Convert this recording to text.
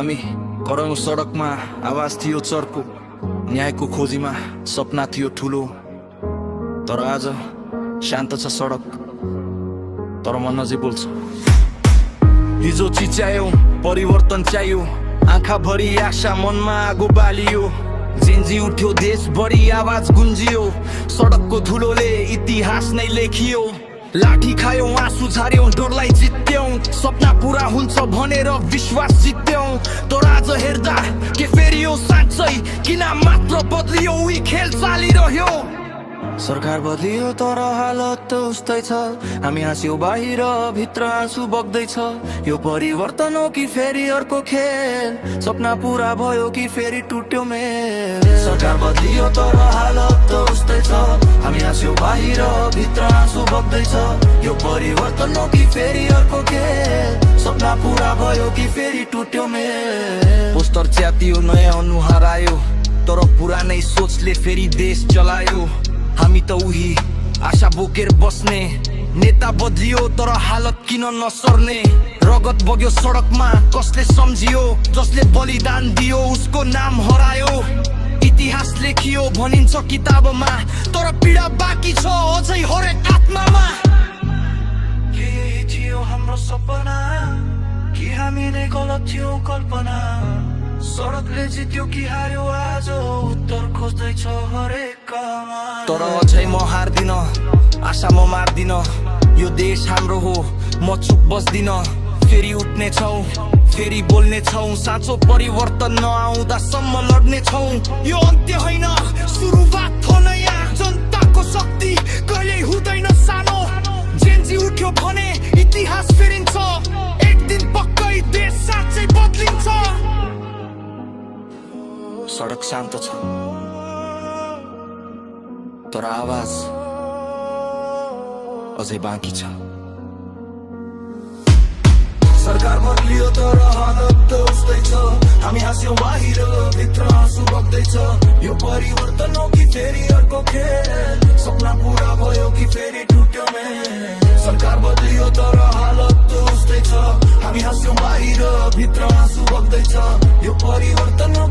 हामी कराउँ सडकमा आवाज थियो चर्को, न्यायको खोजीमा सपना थियो ठुलो। तर आज शान्त छ सडक, तर मन अझै बोल्छ। हिजो चिच्यायो परिवर्तन चाहियो, आँखाभरि आशा मनमा आगो बालियो। जेन्जी उठ्यो देशभरि आवाज गुन्जियो, सडकको धुलोले इतिहास नै लेखियो। लाठी खायौ आँसु झार्यौ डरलाई जित्यौ, सपना पूरा हुन्छ भनेर विश्वास जित्यौ। तर आज हेर्दा के फेरि यो साँच्चै किन मात्र बदलियो, उही खेल चालिरह्यो। सरकार बदलियो तर हालत त उस्तै छ, हामी हाँस्यौ बाहिर भित्र आँसु बग्दैछ। यो परिवर्तन हो कि फेरि अर्को खेल, सपना पूरा भयो कि फेरि टुट्यो मेल। सरकार बदलियो तर हालत त उस्तै छ, हामी हाँस्यौ बाहिर भित्र आँसु बग्दैछ। यो परिवर्तन हो कि फेरि अर्को खेल, सपना पूरा भयो कि फेरि टुट्यो मेल। पोस्टर च्यातियो नयाँ अनुहार आयो, तर पुरानै सोचले फेरि देश चलायो। हामी त उही आशा बोकेर बस्ने, नेता बदलियो तर हालत किन नसर्ने। रगत बग्यो सडकमा कसले सम्झियो, जसले बलिदान दियो उसको नाम हरायो। इतिहास लेखियो भनिन्छ किताबमा, तर पीडा बाँकी छ अझै हरेक आत्मामा। के यही थियो हाम्रो सपना, कि हामी नै गलत थियो कल्पना। सडकले जित्यो कि हार्यो आज, उत्तर खोज्दैछ हरेकमा। तर अझै म हार्दिन, आशा म मार्दिन। यो देश हाम्रो हो, म चुप बस्दिन। फेरि उठ्ने छौ, फेरि बोल्ने छौ, साँचो परिवर्तन नआउँदासम्म लड्ने छौ। यो अन्त्य होइन सुरुवात हो नयाँ, जनताको शक्ति कहिल्यै हुँदैन सानो। जेन्जी उठ्यो भने इतिहास फेरिन्छ, एक दिन पक्कै देश साँच्चै बदलिन्छ। सडक शान्त छ तर आवाज अझै बाँकी छ। सरकार बदलियो तर हालत त उस्तै छ, हामी हाँस्यौ बाहिर भित्र आँसु बग्दैछ। यो परिवर्तन हो कि फेरि अर्को खेल, सपना पूरा भयो कि फेरि टुट्यो मेल। सरकार बदलियो तर हालत त उस्तै छ, हामी हाँस्यौ बाहिर भित्र आँसु बग्दैछ। यो परिवर्तन हो